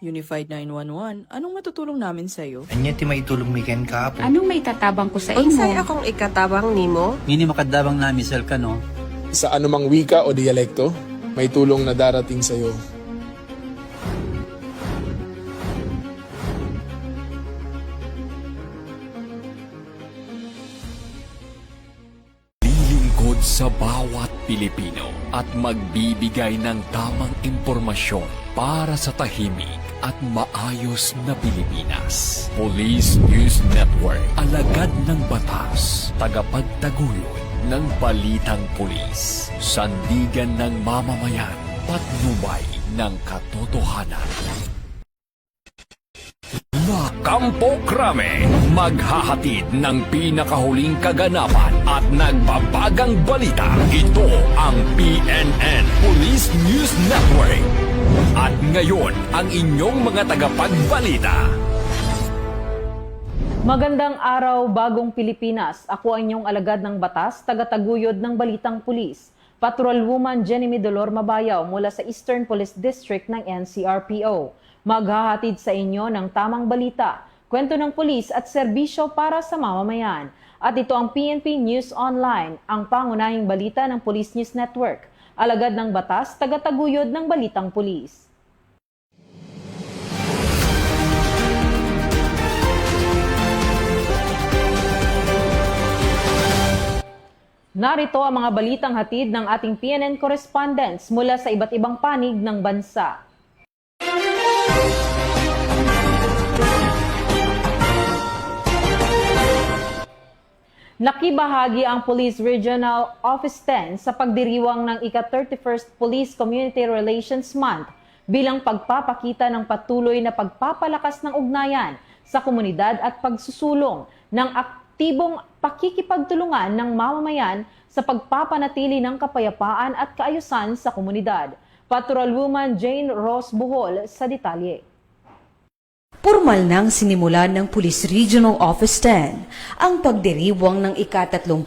Unified 911, anong matutulong namin sa'yo? Anya ti maitulong mi ken kaapo. Anong may tatabang ko sa Unsay imo? akong ikatabang nimo? Ngini makadabang na misal ka no. Sa anumang wika o dialekto, may tulong na darating sa iyo. Lilingkod sa bawat Pilipino at magbibigay ng tamang impormasyon para sa tahimik at maayos na Pilipinas. Police News Network, alagad ng batas, tagapagtaguyod ng balitang pulis, sandigan ng mamamayan, patnubay ng katotohanan. Kampo Krame, maghahatid ng pinakahuling kaganapan at nagbabagang balita. Ito ang PNN Police News Network. At ngayon, ang inyong mga tagapagbalita. Magandang araw, Bagong Pilipinas. Ako ang inyong alagad ng batas, tagataguyod ng Balitang Pulis. Patrolwoman Jenny Midolor Mabayaw mula sa Eastern Police District ng NCRPO. Maghahatid sa inyo ng tamang balita, kwento ng pulis at serbisyo para sa mamamayan. At ito ang PNP News Online, ang pangunahing balita ng Police News Network. Alagad ng batas, tagataguyod ng Balitang Pulis. Narito ang mga balitang hatid ng ating PNN correspondents mula sa iba't ibang panig ng bansa. Nakibahagi ang Police Regional Office 10 sa pagdiriwang ng ika-31st Police Community Relations Month bilang pagpapakita ng patuloy na pagpapalakas ng ugnayan sa komunidad at pagsusulong ng aktibong pakikipagtulungan ng mamamayan sa pagpapanatili ng kapayapaan at kaayusan sa komunidad. Patrolwoman Jane Ross Bohol sa detalye. Pormal nang sinimulan ng Police Regional Office 10 ang pagdiriwang ng ika-31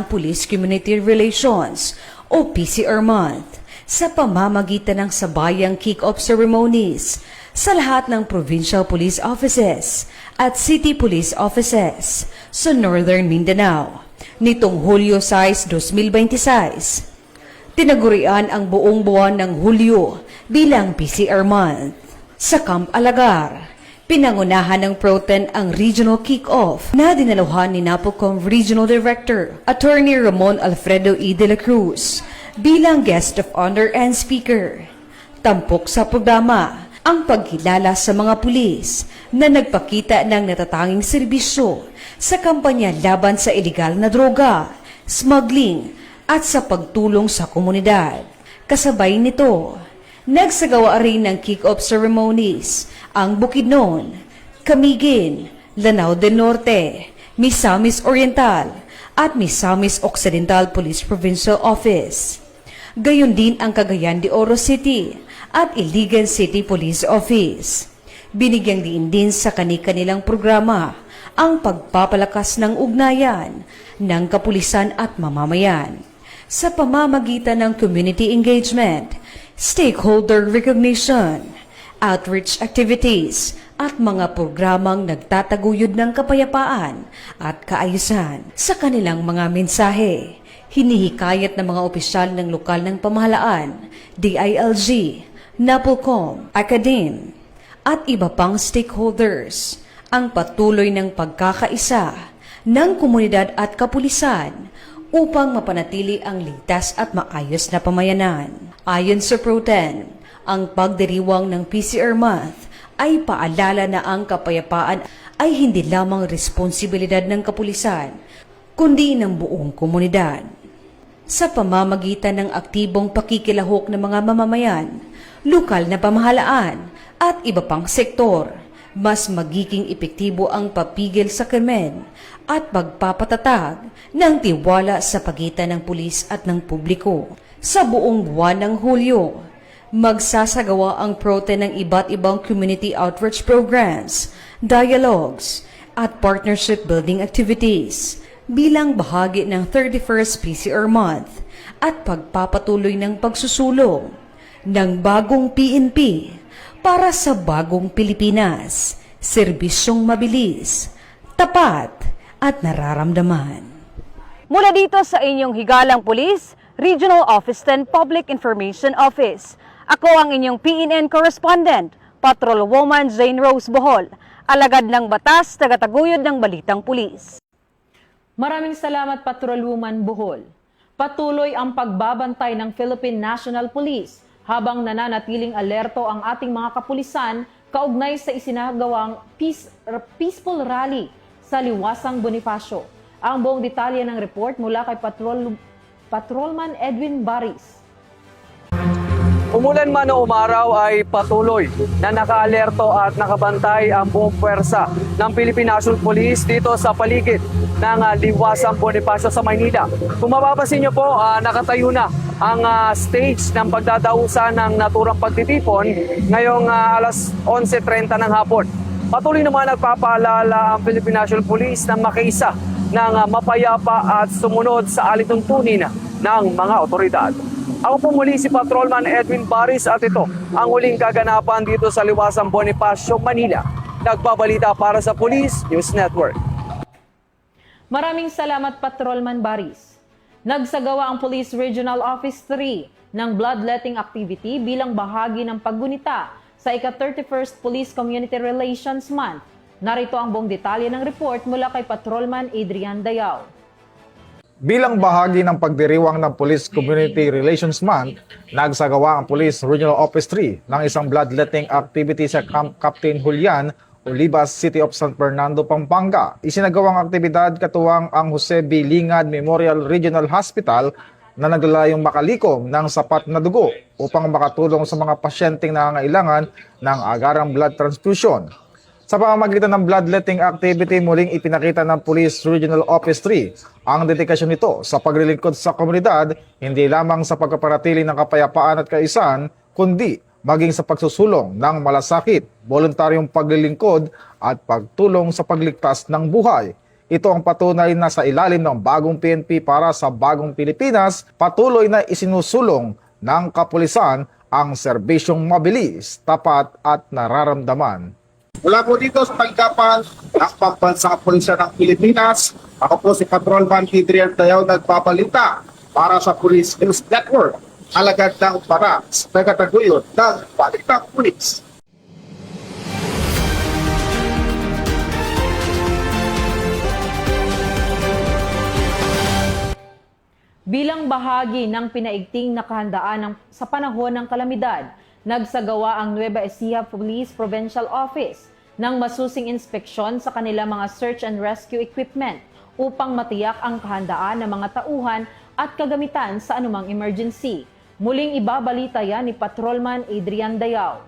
Police Community Relations o PCR Month sa pamamagitan ng sabayang kick-off ceremonies sa lahat ng Provincial Police Offices at City Police Offices sa Northern Mindanao nitong Hulyo 6, 2026. Tinagurian ang buong buwan ng Hulyo bilang PCR Month. Sa Camp Alagar, pinangunahan ng Proten ang regional kick-off na dinaluhan ni NAPOCOM Regional Director, Attorney Ramon Alfredo E. de la Cruz, bilang guest of honor and speaker. Tampok sa programa ang pagkilala sa mga pulis na nagpakita ng natatanging serbisyo sa kampanya laban sa ilegal na droga, smuggling at sa pagtulong sa komunidad. Kasabay nito, nagsagawa rin ng kick-off ceremonies ang Bukidnon, Camiguin, Lanao del Norte, Misamis Oriental at Misamis Occidental Police Provincial Office. Gayon din ang Cagayan de Oro City at Iligan City Police Office. Binigyang diin din sa kani-kanilang programa ang pagpapalakas ng ugnayan ng kapulisan at mamamayan sa pamamagitan ng community engagement, stakeholder recognition, outreach activities at mga programang nagtataguyod ng kapayapaan at kaayusan. Sa kanilang mga mensahe, hinihikayat ng mga opisyal ng lokal ng pamahalaan, DILG, NAPOCOM, Academe, at iba pang stakeholders ang patuloy ng pagkakaisa ng komunidad at kapulisan upang mapanatili ang ligtas at maayos na pamayanan. Ayon sa Proten, ang pagdiriwang ng PCR Month ay paalala na ang kapayapaan ay hindi lamang responsibilidad ng kapulisan, kundi ng buong komunidad. Sa pamamagitan ng aktibong pakikilahok ng mga mamamayan, lokal na pamahalaan at iba pang sektor, mas magiging epektibo ang papigil sa krimen at pagpapatatag ng tiwala sa pagitan ng pulis at ng publiko. Sa buong buwan ng Hulyo, magsasagawa ang Proten ng iba't ibang community outreach programs, dialogues, at partnership building activities bilang bahagi ng 31st PCR Month at pagpapatuloy ng pagsusulong ng bagong PNP para sa bagong Pilipinas. Serbisyong mabilis, tapat at nararamdaman. Mula dito sa inyong higalang pulis, Regional Office 10 Public Information Office. Ako ang inyong PNN correspondent, Patrolwoman Jane Rose Bohol, alagad ng batas, tagataguyod ng balitang pulis. Maraming salamat, Patrolwoman Bohol. Patuloy ang pagbabantay ng Philippine National Police habang nananatiling alerto ang ating mga kapulisan kaugnay sa isinagawang peaceful rally sa Liwasang Bonifacio. Ang buong detalye ng report mula kay Patrolman Edwin Baris. Umulan man o umaraw ay patuloy na nakaalerto at nakabantay ang buong puwersa ng Philippine National Police dito sa paligid ng Liwasang Bonifacio sa Maynila. Kung mapapansin niyo po, nakatayo na ang stage ng pagdadausan ng naturang pagtitipon ngayong alas 11:30 ng hapon. Patuloy naman nagpapaalala ang Philippine National Police na makiisa ng mapayapa at sumunod sa alituntunin ng mga otoridad. Ako po muli si Patrolman Edwin Baris at ito ang huling kaganapan dito sa Liwasang Bonifacio, Manila. Nagbabalita para sa Police News Network. Maraming salamat, Patrolman Baris. Nagsagawa ang Police Regional Office 3 ng bloodletting activity bilang bahagi ng paggunita sa ika-31st Police Community Relations Month. Narito ang buong detalye ng report mula kay Patrolman Adrian Dayao. Bilang bahagi ng pagdiriwang ng Police Community Relations Month, nagsagawa ang Police Regional Office 3 ng isang bloodletting activity sa Camp Captain Julian, Olivas, City of San Fernando, Pampanga. Isinagawang aktibidad katuwang ang Jose B. Lingad Memorial Regional Hospital na naglalayong makalikom ng sapat na dugo upang makatulong sa mga pasyenteng nangangailangan ng agarang blood transfusion. Sa pamamagitan ng bloodletting activity, muling ipinakita ng Police Regional Office 3 ang dedikasyon nito sa paglilingkod sa komunidad, hindi lamang sa pagpapanatili ng kapayapaan at kaayusan, kundi maging sa pagsusulong ng malasakit, voluntaryong paglilingkod at pagtulong sa pagligtas ng buhay. Ito ang patunay na sa ilalim ng bagong PNP para sa bagong Pilipinas, patuloy na isinusulong ng kapulisan ang serbisyong mabilis, tapat at nararamdaman. Mula po dito sa tanggapan ng Pambansang Pulisya ng Pilipinas, ako po si Patrolman Adrian Dayao nagpabalita para sa Police News Network, alagad ng para sa tagataguyod ng Balitang Pulis. Bilang bahagi ng pinaigting na kahandaan sa panahon ng kalamidad, nagsagawa ang Nueva Ecija Police Provincial Office ng masusing inspeksyon sa kanilang mga search and rescue equipment upang matiyak ang kahandaan ng mga tauhan at kagamitan sa anumang emergency. Muling ibabalita yan ni Patrolman Adrian Dayao.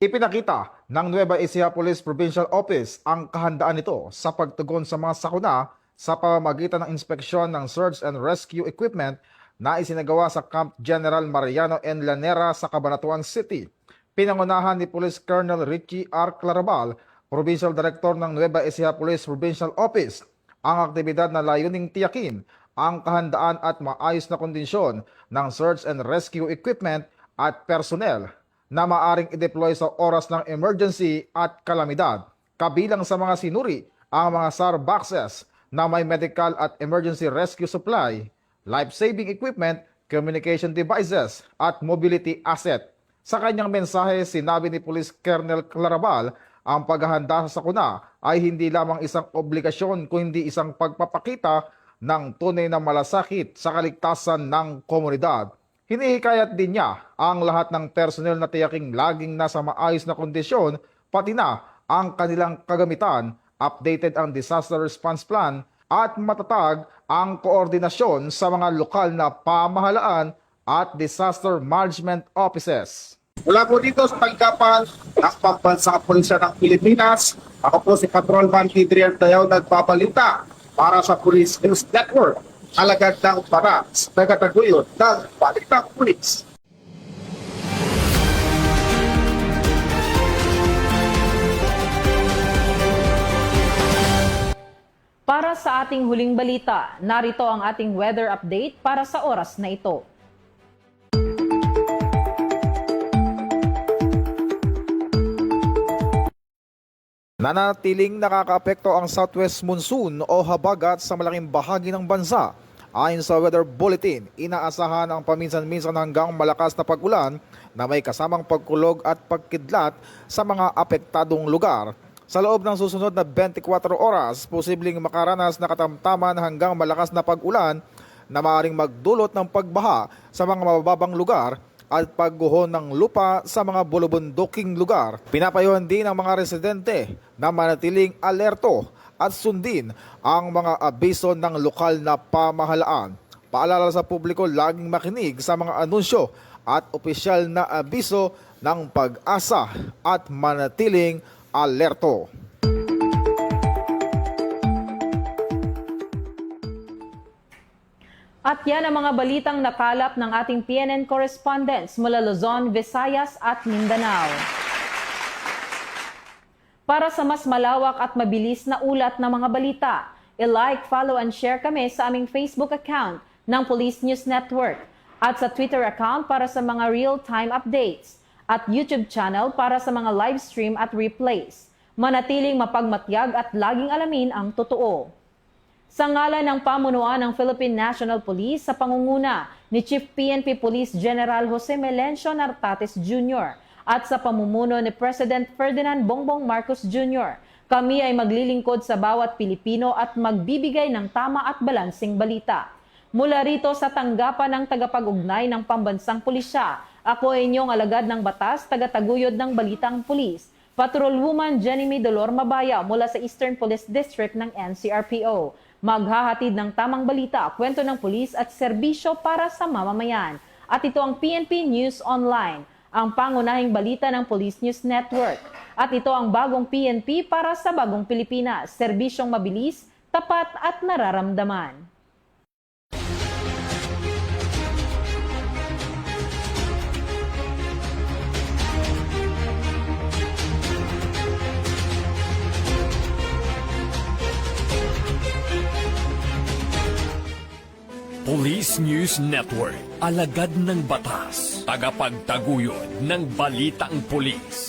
Ipinakita ng Nueva Ecija Police Provincial Office ang kahandaan nito sa pagtugon sa mga sakuna sa pamamagitan ng inspeksyon ng search and rescue equipment na isinagawa sa Camp General Mariano N. Llanera sa Cabanatuan City. Pinangunahan ni Police Colonel Richie R. Clarabal, Provincial Director ng Nueva Ecija Police Provincial Office, ang aktibidad na layuning tiyakin ang kahandaan at maayos na kondisyon ng search and rescue equipment at personnel na maaring i-deploy sa oras ng emergency at kalamidad. Kabilang sa mga sinuri ang mga SAR boxes na may medical at emergency rescue supply, life-saving equipment, communication devices, at mobility asset. Sa kanyang mensahe, sinabi ni Police Colonel Clarabal, ang paghahanda sa sakuna ay hindi lamang isang obligasyon kundi isang pagpapakita ng tunay na malasakit sa kaligtasan ng komunidad. Hinihikayat din niya ang lahat ng personnel na tiyaking laging nasa maayos na kondisyon, pati na ang kanilang kagamitan, updated ang disaster response plan, at matatag ang koordinasyon sa mga lokal na pamahalaan at disaster management offices. Mula po dito sa tanggapan ng Pambansang Pulisya ng Pilipinas, ako po si Patrolman Adrian Dayao nagpabalita para sa Police News Network, alagad ng para sa tagataguyod ng Balitang Pulis. Para sa ating huling balita, narito ang ating weather update para sa oras na ito. Nanatiling nakakaapekto ang southwest monsoon o habagat sa malaking bahagi ng bansa. Ayon sa Weather Bulletin, inaasahan ang paminsan-minsan hanggang malakas na pag-ulan na may kasamang pagkulog at pagkidlat sa mga apektadong lugar. Sa loob ng susunod na 24 oras, posibleng makaranas na katamtaman hanggang malakas na pag-ulan na maaaring magdulot ng pagbaha sa mga mababang lugar at pagguho ng lupa sa mga bulubunduking lugar. Pinapayuhan din ng mga residente na manatiling alerto at sundin ang mga abiso ng lokal na pamahalaan. Paalala sa publiko laging makinig sa mga anunsyo at opisyal na abiso ng pag-asa at manatiling alerto. At yan ang mga balitang nakalap ng ating PNN correspondents mula Luzon, Visayas at Mindanao. Para sa mas malawak at mabilis na ulat ng mga balita, i-like, follow and share kami sa aming Facebook account ng Police News Network at sa Twitter account para sa mga real-time updates at YouTube channel para sa mga live stream at replays. Manatiling mapagmatyag at laging alamin ang totoo. Sa ngalan ng pamunuan ng Philippine National Police sa pangunguna ni Chief PNP Police General Jose Melencio Nartates Jr. at sa pamumuno ni President Ferdinand Bongbong Marcos Jr., kami ay maglilingkod sa bawat Pilipino at magbibigay ng tama at balansing balita. Mula rito sa tanggapan ng tagapag-ugnay ng Pambansang Pulisya, ako ay inyong alagad ng batas, tagataguyod ng Balitang Pulis, Patrolwoman Jenny Dolor Mabaya mula sa Eastern Police District ng NCRPO. Maghahatid ng tamang balita, kwento ng pulis at serbisyo para sa mamamayan. At ito ang PNP News Online, ang pangunahing balita ng Police News Network. At ito ang bagong PNP para sa bagong Pilipinas, serbisyong mabilis, tapat at nararamdaman. Police News Network, alagad ng batas, tagapagtaguyod ng balitang pulis.